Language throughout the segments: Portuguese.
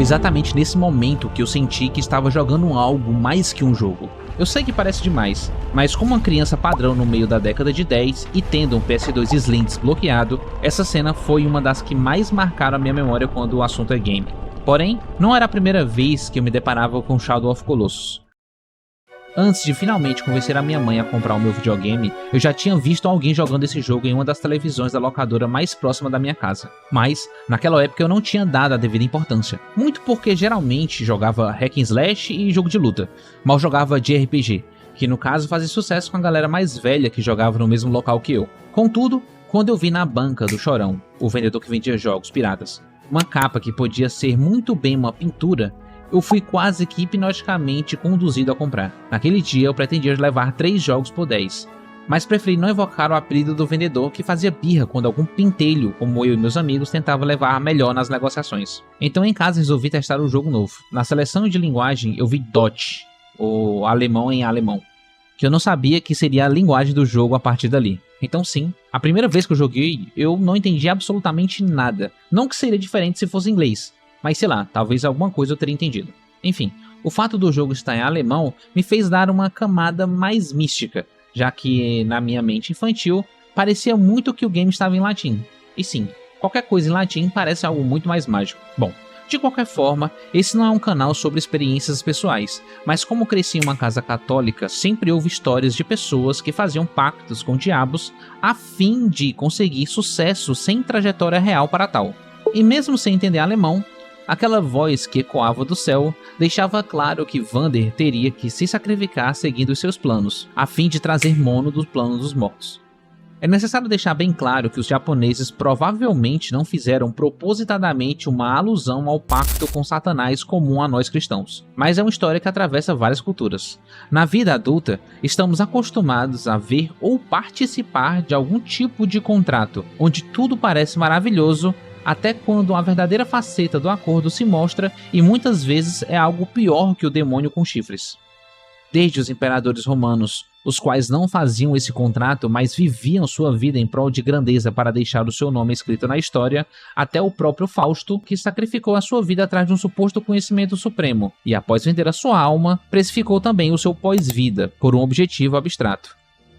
Foi exatamente nesse momento que eu senti que estava jogando algo mais que um jogo. Eu sei que parece demais, mas como uma criança padrão no meio da década de 10 e tendo um PS2 Slim desbloqueado, essa cena foi uma das que mais marcaram a minha memória quando o assunto é game. Porém, não era a primeira vez que eu me deparava com Shadow of Colossus. Antes de finalmente convencer a minha mãe a comprar o meu videogame, eu já tinha visto alguém jogando esse jogo em uma das televisões da locadora mais próxima da minha casa. Mas, naquela época eu não tinha dado a devida importância. Muito porque geralmente jogava hack and slash e jogo de luta, mal jogava de RPG, que no caso fazia sucesso com a galera mais velha que jogava no mesmo local que eu. Contudo, quando eu vi na banca do Chorão, o vendedor que vendia jogos piratas, uma capa que podia ser muito bem uma pintura, eu fui quase que hipnoticamente conduzido a comprar. Naquele dia eu pretendia levar 3 jogos por 10, mas preferi não evocar o apelido do vendedor que fazia birra quando algum pintelho, como eu e meus amigos, tentava levar melhor nas negociações. Então em casa resolvi testar o jogo novo. Na seleção de linguagem eu vi DOT, ou alemão em alemão, que eu não sabia que seria a linguagem do jogo a partir dali. Então sim, a primeira vez que eu joguei eu não entendi absolutamente nada. Não que seria diferente se fosse inglês, mas sei lá, talvez alguma coisa eu teria entendido. Enfim, o fato do jogo estar em alemão me fez dar uma camada mais mística, já que na minha mente infantil parecia muito que o game estava em latim. E sim, qualquer coisa em latim parece algo muito mais mágico. Bom, de qualquer forma, esse não é um canal sobre experiências pessoais, mas como cresci em uma casa católica, sempre houve histórias de pessoas que faziam pactos com diabos a fim de conseguir sucesso sem trajetória real para tal. E mesmo sem entender alemão, aquela voz que ecoava do céu deixava claro que Vander teria que se sacrificar seguindo os seus planos, a fim de trazer Mono do plano dos mortos. É necessário deixar bem claro que os japoneses provavelmente não fizeram propositadamente uma alusão ao pacto com Satanás comum a nós cristãos, mas é uma história que atravessa várias culturas. Na vida adulta, estamos acostumados a ver ou participar de algum tipo de contrato, onde tudo parece maravilhoso, até quando a verdadeira faceta do acordo se mostra e muitas vezes é algo pior que o demônio com chifres. Desde os imperadores romanos, os quais não faziam esse contrato, mas viviam sua vida em prol de grandeza para deixar o seu nome escrito na história, até o próprio Fausto, que sacrificou a sua vida atrás de um suposto conhecimento supremo, e após vender a sua alma, precificou também o seu pós-vida, por um objetivo abstrato.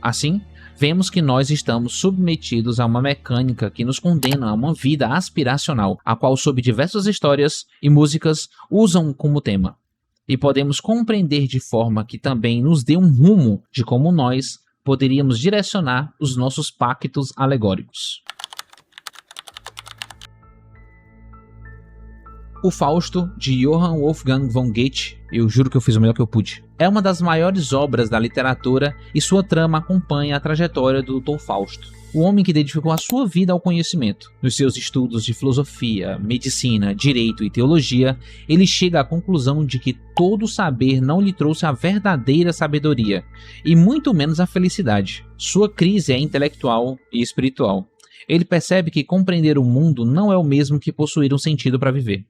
Assim, vemos que nós estamos submetidos a uma mecânica que nos condena a uma vida aspiracional, a qual sob diversas histórias e músicas usam como tema. E podemos compreender de forma que também nos dê um rumo de como nós poderíamos direcionar os nossos pactos alegóricos. O Fausto, de Johann Wolfgang von Goethe, eu juro que eu fiz o melhor que eu pude, é uma das maiores obras da literatura e sua trama acompanha a trajetória do Dr. Fausto, o homem que dedicou a sua vida ao conhecimento. Nos seus estudos de filosofia, medicina, direito e teologia, ele chega à conclusão de que todo saber não lhe trouxe a verdadeira sabedoria, e muito menos a felicidade. Sua crise é intelectual e espiritual. Ele percebe que compreender o mundo não é o mesmo que possuir um sentido para viver.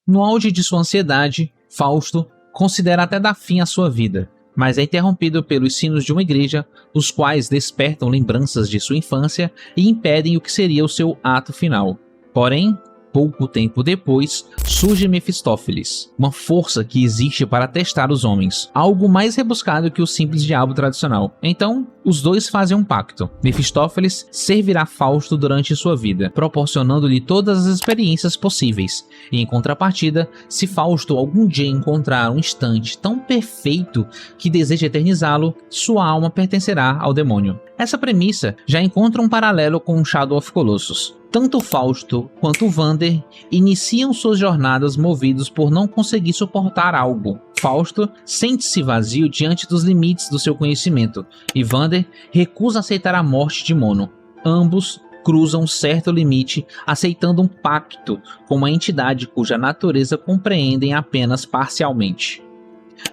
No auge de sua ansiedade, Fausto considera até dar fim à sua vida, mas é interrompido pelos sinos de uma igreja, os quais despertam lembranças de sua infância e impedem o que seria o seu ato final. Porém, pouco tempo depois, surge Mefistófeles, uma força que existe para testar os homens, algo mais rebuscado que o simples diabo tradicional. Então, os dois fazem um pacto. Mefistófeles servirá Fausto durante sua vida, proporcionando-lhe todas as experiências possíveis, e em contrapartida, se Fausto algum dia encontrar um instante tão perfeito que deseja eternizá-lo, sua alma pertencerá ao demônio. Essa premissa já encontra um paralelo com Shadow of Colossus. Tanto Fausto quanto Vander iniciam suas jornadas movidos por não conseguir suportar algo. Fausto sente-se vazio diante dos limites do seu conhecimento, e Vander recusa aceitar a morte de Mono. Ambos cruzam um certo limite, aceitando um pacto com uma entidade cuja natureza compreendem apenas parcialmente.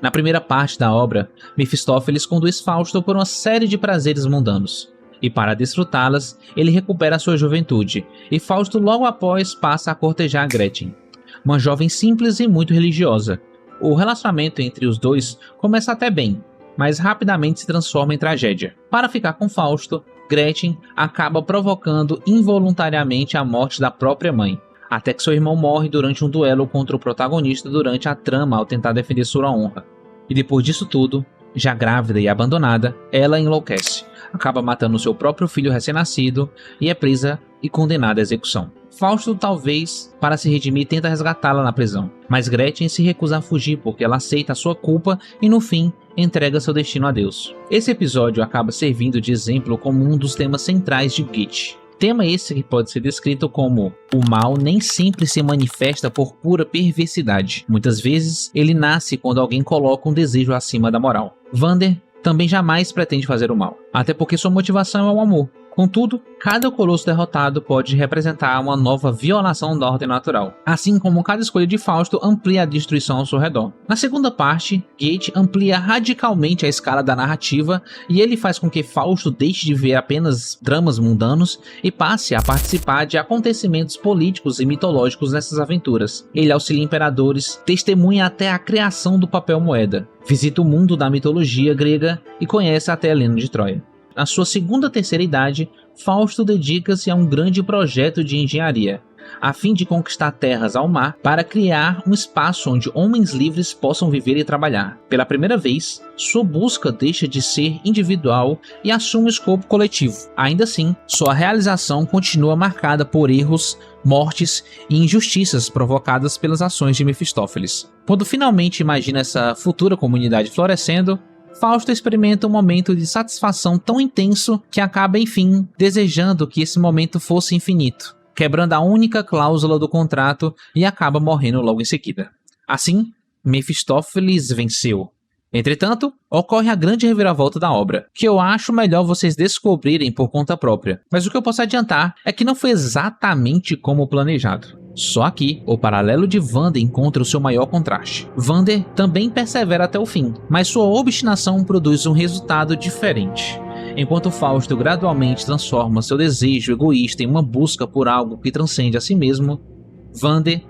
Na primeira parte da obra, Mefistófeles conduz Fausto por uma série de prazeres mundanos, e para desfrutá-las, ele recupera sua juventude, e Fausto logo após passa a cortejar Gretchen, uma jovem simples e muito religiosa. O relacionamento entre os dois começa até bem, mas rapidamente se transforma em tragédia. Para ficar com Fausto, Gretchen acaba provocando involuntariamente a morte da própria mãe. até que seu irmão morre durante um duelo contra o protagonista durante a trama ao tentar defender sua honra. E depois disso tudo, já grávida e abandonada, ela enlouquece, acaba matando seu próprio filho recém-nascido e é presa e condenada à execução. Fausto, talvez, para se redimir, tenta resgatá-la na prisão, mas Gretchen se recusa a fugir porque ela aceita a sua culpa e, no fim, entrega seu destino a Deus. Esse episódio acaba servindo de exemplo como um dos temas centrais de Gitch. Tema esse que pode ser descrito como: o mal nem sempre se manifesta por pura perversidade. Muitas vezes, ele nasce quando alguém coloca um desejo acima da moral. Vander também jamais pretende fazer o mal, até porque sua motivação é o amor. Contudo, cada colosso derrotado pode representar uma nova violação da ordem natural, assim como cada escolha de Fausto amplia a destruição ao seu redor. Na segunda parte, Gitch amplia radicalmente a escala da narrativa e ele faz com que Fausto deixe de ver apenas dramas mundanos e passe a participar de acontecimentos políticos e mitológicos nessas aventuras. Ele auxilia imperadores, testemunha até a criação do papel moeda, visita o mundo da mitologia grega e conhece até Helena de Troia. Na sua segunda terceira idade, Fausto dedica-se a um grande projeto de engenharia, a fim de conquistar terras ao mar para criar um espaço onde homens livres possam viver e trabalhar. Pela primeira vez, sua busca deixa de ser individual e assume o escopo coletivo. Ainda assim, sua realização continua marcada por erros, mortes e injustiças provocadas pelas ações de Mefistófeles. Quando finalmente imagina essa futura comunidade florescendo, Fausto experimenta um momento de satisfação tão intenso que acaba, enfim, desejando que esse momento fosse infinito, quebrando a única cláusula do contrato e acaba morrendo logo em seguida. Assim, Mefistófeles venceu. Entretanto, ocorre a grande reviravolta da obra, que eu acho melhor vocês descobrirem por conta própria, mas o que eu posso adiantar é que não foi exatamente como planejado. Só aqui, o paralelo de Vander encontra o seu maior contraste. Vander também persevera até o fim, mas sua obstinação produz um resultado diferente. Enquanto Fausto gradualmente transforma seu desejo egoísta em uma busca por algo que transcende a si mesmo, Vander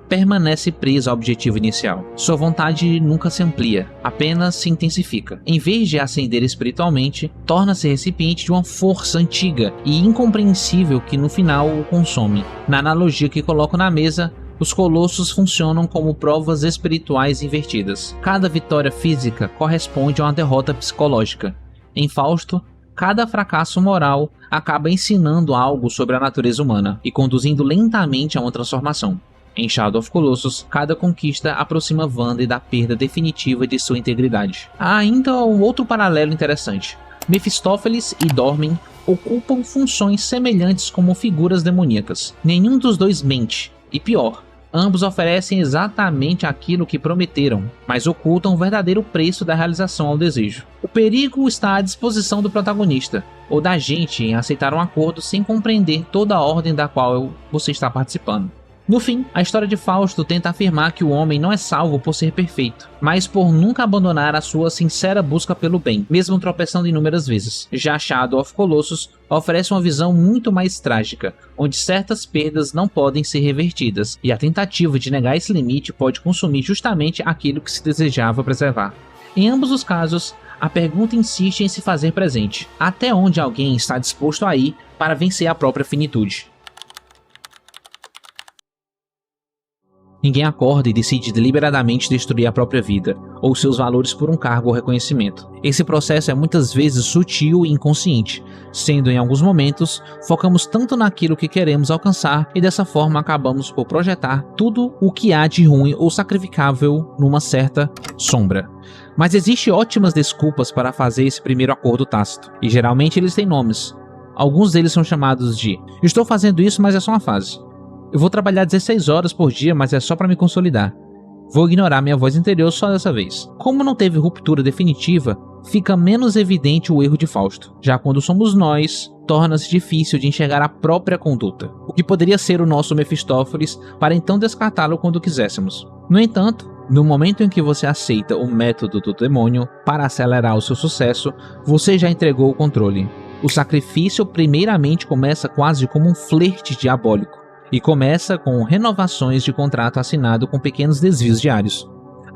permanece preso ao objetivo inicial. Sua vontade nunca se amplia, apenas se intensifica. Em vez de ascender espiritualmente, torna-se recipiente de uma força antiga e incompreensível que no final o consome. Na analogia que coloco na mesa, os colossos funcionam como provas espirituais invertidas. Cada vitória física corresponde a uma derrota psicológica. Em Fausto, cada fracasso moral acaba ensinando algo sobre a natureza humana e conduzindo lentamente a uma transformação. Em Shadow of Colossus, cada conquista aproxima Vander da perda definitiva de sua integridade. Há ainda um outro paralelo interessante. Mefistófeles e Dormin ocupam funções semelhantes como figuras demoníacas. Nenhum dos dois mente, e pior, ambos oferecem exatamente aquilo que prometeram, mas ocultam o verdadeiro preço da realização ao desejo. O perigo está à disposição do protagonista, ou da gente em aceitar um acordo sem compreender toda a ordem da qual você está participando. No fim, a história de Fausto tenta afirmar que o homem não é salvo por ser perfeito, mas por nunca abandonar a sua sincera busca pelo bem, mesmo tropeçando inúmeras vezes. Já Shadow of Colossus oferece uma visão muito mais trágica, onde certas perdas não podem ser revertidas, e a tentativa de negar esse limite pode consumir justamente aquilo que se desejava preservar. Em ambos os casos, a pergunta insiste em se fazer presente: até onde alguém está disposto a ir para vencer a própria finitude? Ninguém acorda e decide deliberadamente destruir a própria vida, ou seus valores por um cargo ou reconhecimento. Esse processo é muitas vezes sutil e inconsciente, sendo em alguns momentos, focamos tanto naquilo que queremos alcançar e dessa forma acabamos por projetar tudo o que há de ruim ou sacrificável numa certa sombra. Mas existem ótimas desculpas para fazer esse primeiro acordo tácito, e geralmente eles têm nomes. Alguns deles são chamados de: estou fazendo isso, mas é só uma fase. Eu vou trabalhar 16 horas por dia, mas é só para me consolidar. Vou ignorar minha voz interior só dessa vez. Como não teve ruptura definitiva, fica menos evidente o erro de Fausto. Já quando somos nós, torna-se difícil de enxergar a própria conduta, o que poderia ser o nosso Mefistófeles para então descartá-lo quando quiséssemos. No entanto, no momento em que você aceita o método do demônio para acelerar o seu sucesso, você já entregou o controle. O sacrifício primeiramente começa quase como um flerte diabólico, e começa com renovações de contrato assinado com pequenos desvios diários.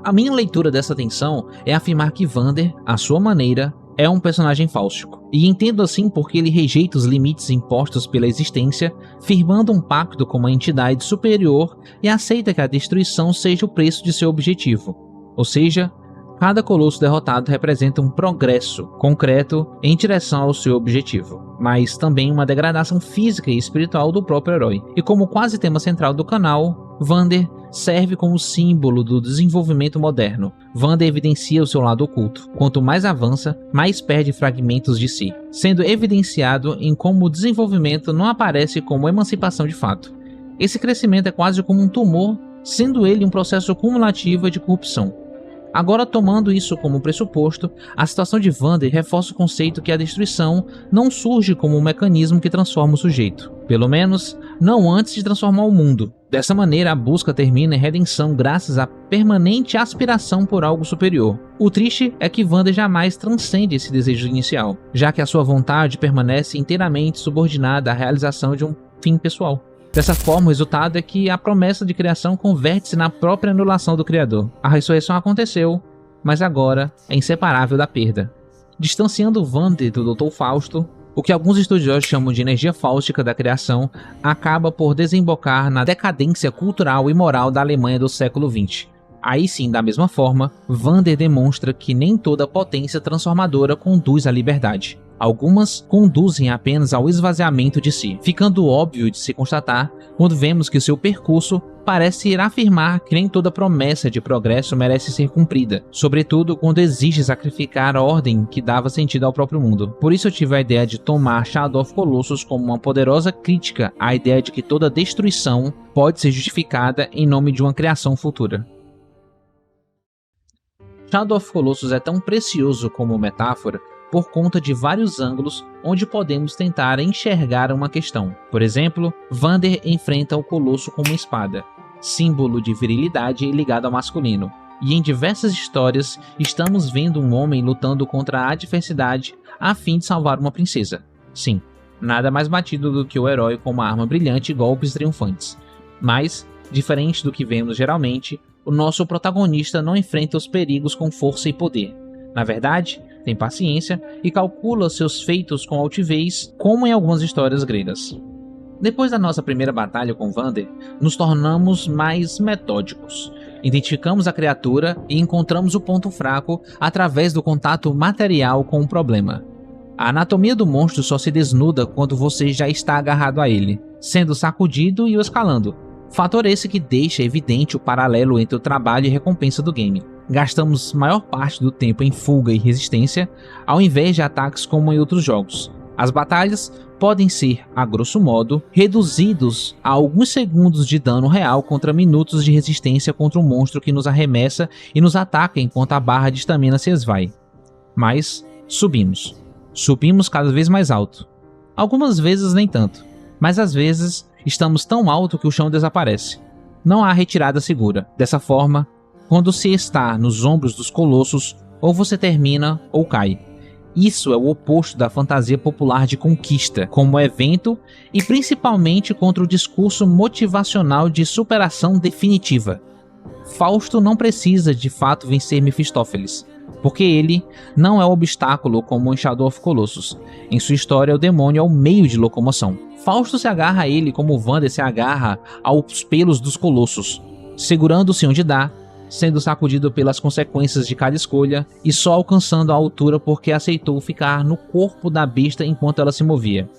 A minha leitura dessa tensão é afirmar que Vander, à sua maneira, é um personagem fáustico, e entendo assim porque ele rejeita os limites impostos pela existência, firmando um pacto com uma entidade superior e aceita que a destruição seja o preço de seu objetivo. Ou seja, cada colosso derrotado representa um progresso concreto em direção ao seu objetivo, mas também uma degradação física e espiritual do próprio herói. E como quase tema central do canal, Vander serve como símbolo do desenvolvimento moderno. Vander evidencia o seu lado oculto. Quanto mais avança, mais perde fragmentos de si, sendo evidenciado em como o desenvolvimento não aparece como emancipação de fato. Esse crescimento é quase como um tumor, sendo ele um processo cumulativo de corrupção. Agora, tomando isso como pressuposto, a situação de Vander reforça o conceito que a destruição não surge como um mecanismo que transforma o sujeito. Pelo menos, não antes de transformar o mundo. Dessa maneira, a busca termina em redenção graças à permanente aspiração por algo superior. O triste é que Vander jamais transcende esse desejo inicial, já que a sua vontade permanece inteiramente subordinada à realização de um fim pessoal. Dessa forma, o resultado é que a promessa de criação converte-se na própria anulação do Criador. A ressurreição aconteceu, mas agora é inseparável da perda. Distanciando Vander do Dr. Fausto, o que alguns estudiosos chamam de energia fáustica da criação acaba por desembocar na decadência cultural e moral da Alemanha do século XX. Aí sim, da mesma forma, Vander demonstra que nem toda potência transformadora conduz à liberdade. Algumas conduzem apenas ao esvaziamento de si, ficando óbvio de se constatar quando vemos que seu percurso parece ir afirmar que nem toda promessa de progresso merece ser cumprida, sobretudo quando exige sacrificar a ordem que dava sentido ao próprio mundo. Por isso eu tive a ideia de tomar Shadow of Colossus como uma poderosa crítica à ideia de que toda destruição pode ser justificada em nome de uma criação futura. Shadow of Colossus é tão precioso como metáfora por conta de vários ângulos onde podemos tentar enxergar uma questão. Por exemplo, Vander enfrenta o Colosso com uma espada, símbolo de virilidade ligado ao masculino. E em diversas histórias, estamos vendo um homem lutando contra a adversidade a fim de salvar uma princesa. Sim, nada mais batido do que o herói com uma arma brilhante e golpes triunfantes. Mas, diferente do que vemos geralmente, o nosso protagonista não enfrenta os perigos com força e poder. Na verdade, tem paciência e calcula seus feitos com altivez, como em algumas histórias gregas. Depois da nossa primeira batalha com Vander, nos tornamos mais metódicos. Identificamos a criatura e encontramos o ponto fraco através do contato material com o problema. A anatomia do monstro só se desnuda quando você já está agarrado a ele, sendo sacudido e o escalando. Fator esse que deixa evidente o paralelo entre o trabalho e recompensa do game. Gastamos maior parte do tempo em fuga e resistência, ao invés de ataques como em outros jogos. As batalhas podem ser, a grosso modo, reduzidos a alguns segundos de dano real contra minutos de resistência contra um monstro que nos arremessa e nos ataca enquanto a barra de estamina se esvai. Mas subimos. Subimos cada vez mais alto. Algumas vezes nem tanto, mas às vezes estamos tão alto que o chão desaparece. Não há retirada segura. Dessa forma, quando se está nos ombros dos colossos, ou você termina ou cai. Isso é o oposto da fantasia popular de conquista, como evento e principalmente contra o discurso motivacional de superação definitiva. Fausto não precisa de fato vencer Mefistófeles, porque ele não é um obstáculo como em Shadow of Colossus. Em sua história, o demônio é o meio de locomoção. Fausto se agarra a ele como Vander se agarra aos pelos dos colossos, segurando-se onde dá, sendo sacudido pelas consequências de cada escolha e só alcançando a altura porque aceitou ficar no corpo da besta enquanto ela se movia.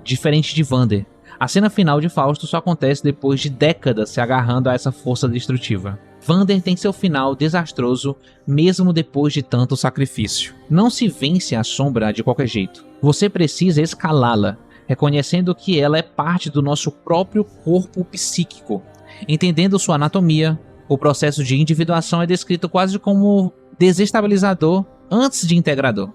Diferente de Vander, a cena final de Fausto só acontece depois de décadas se agarrando a essa força destrutiva. Vander tem seu final desastroso mesmo depois de tanto sacrifício. Não se vence a sombra de qualquer jeito. Você precisa escalá-la, reconhecendo que ela é parte do nosso próprio corpo psíquico, entendendo sua anatomia. O processo de individuação é descrito quase como desestabilizador antes de integrador.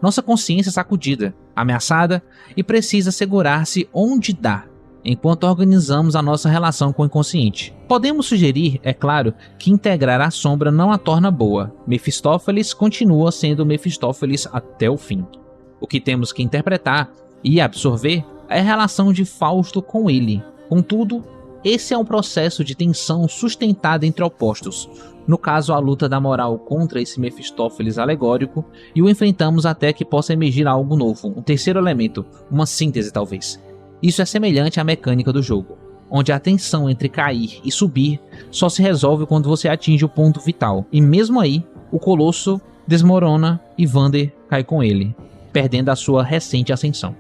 Nossa consciência é sacudida, ameaçada e precisa segurar-se onde dá, enquanto organizamos a nossa relação com o inconsciente. Podemos sugerir, é claro, que integrar a sombra não a torna boa. Mefistófeles continua sendo Mefistófeles até o fim. O que temos que interpretar e absorver é a relação de Fausto com ele. Contudo, Esse é um processo de tensão sustentada entre opostos, no caso a luta da moral contra esse Mefistófeles alegórico, e o enfrentamos até que possa emergir algo novo, um terceiro elemento, uma síntese talvez. Isso é semelhante à mecânica do jogo, onde a tensão entre cair e subir só se resolve quando você atinge o ponto vital, e mesmo aí, o Colosso desmorona e Vander cai com ele, perdendo a sua recente ascensão.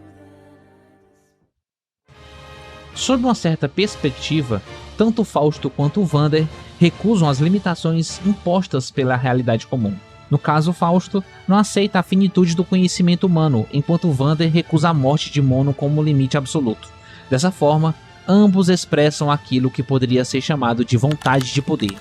Sob uma certa perspectiva, tanto Fausto quanto Vander recusam as limitações impostas pela realidade comum. No caso, Fausto não aceita a finitude do conhecimento humano, enquanto Vander recusa a morte de Mono como limite absoluto. Dessa forma, ambos expressam aquilo que poderia ser chamado de vontade de poder,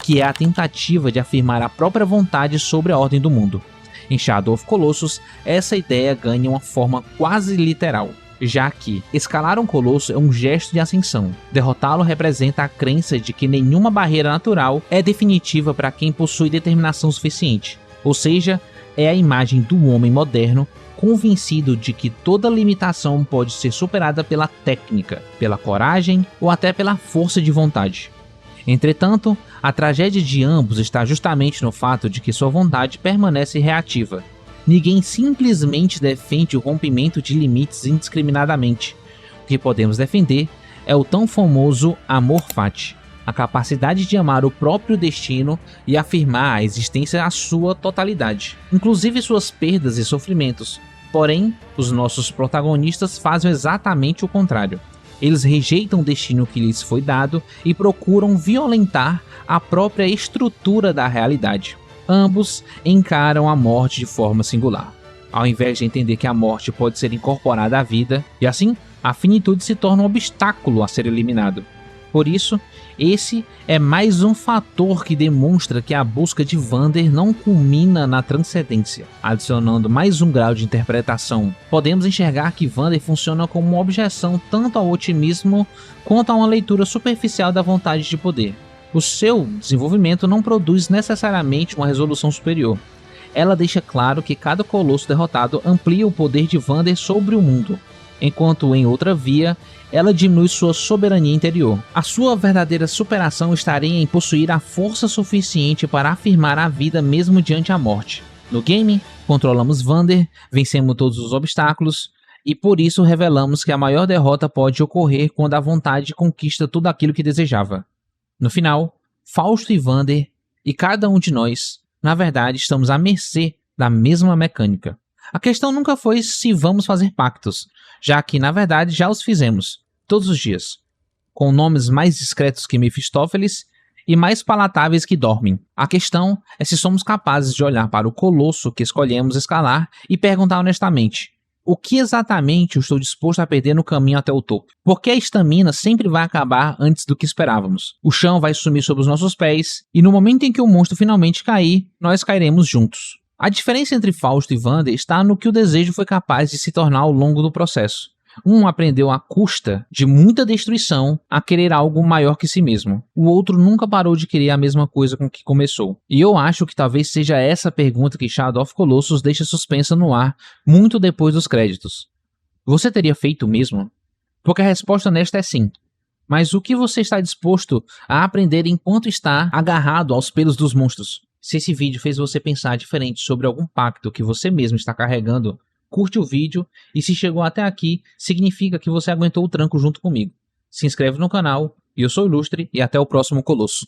que é a tentativa de afirmar a própria vontade sobre a ordem do mundo. Em Shadow of Colossus, essa ideia ganha uma forma quase literal, já que escalar um colosso é um gesto de ascensão. Derrotá-lo representa a crença de que nenhuma barreira natural é definitiva para quem possui determinação suficiente, ou seja, é a imagem do homem moderno convencido de que toda limitação pode ser superada pela técnica, pela coragem ou até pela força de vontade. Entretanto, a tragédia de ambos está justamente no fato de que sua vontade permanece reativa. Ninguém simplesmente defende o rompimento de limites indiscriminadamente. O que podemos defender é o tão famoso amor fati, a capacidade de amar o próprio destino e afirmar a existência à sua totalidade, inclusive suas perdas e sofrimentos. Porém, os nossos protagonistas fazem exatamente o contrário. Eles rejeitam o destino que lhes foi dado e procuram violentar a própria estrutura da realidade. Ambos encaram a morte de forma singular, ao invés de entender que a morte pode ser incorporada à vida, e assim, a finitude se torna um obstáculo a ser eliminado. Por isso, esse é mais um fator que demonstra que a busca de Vander não culmina na transcendência. Adicionando mais um grau de interpretação, podemos enxergar que Vander funciona como uma objeção tanto ao otimismo quanto a uma leitura superficial da vontade de poder. O seu desenvolvimento não produz necessariamente uma resolução superior. Ela deixa claro que cada colosso derrotado amplia o poder de Vander sobre o mundo, enquanto em outra via, ela diminui sua soberania interior. A sua verdadeira superação estaria em possuir a força suficiente para afirmar a vida mesmo diante a morte. No game, controlamos Vander, vencemos todos os obstáculos, e por isso revelamos que a maior derrota pode ocorrer quando a vontade conquista tudo aquilo que desejava. No final, Fausto e Vander, e cada um de nós, na verdade estamos à mercê da mesma mecânica. A questão nunca foi se vamos fazer pactos, já que na verdade já os fizemos, todos os dias, com nomes mais discretos que Mefistófeles e mais palatáveis que Dormin. A questão é se somos capazes de olhar para o colosso que escolhemos escalar e perguntar honestamente: o que exatamente eu estou disposto a perder no caminho até o topo? Porque a estamina sempre vai acabar antes do que esperávamos. O chão vai sumir sob os nossos pés, e no momento em que o monstro finalmente cair, nós cairemos juntos. A diferença entre Fausto e Vander está no que o desejo foi capaz de se tornar ao longo do processo. Um aprendeu à custa de muita destruição a querer algo maior que si mesmo. O outro nunca parou de querer a mesma coisa com que começou. E eu acho que talvez seja essa pergunta que Shadow of Colossus deixa suspensa no ar muito depois dos créditos. Você teria feito o mesmo? Porque a resposta honesta é sim. Mas o que você está disposto a aprender enquanto está agarrado aos pelos dos monstros? Se esse vídeo fez você pensar diferente sobre algum pacto que você mesmo está carregando, curte o vídeo, e se chegou até aqui, significa que você aguentou o tranco junto comigo. Se inscreve no canal, eu sou o Ilustre e até o próximo Colosso.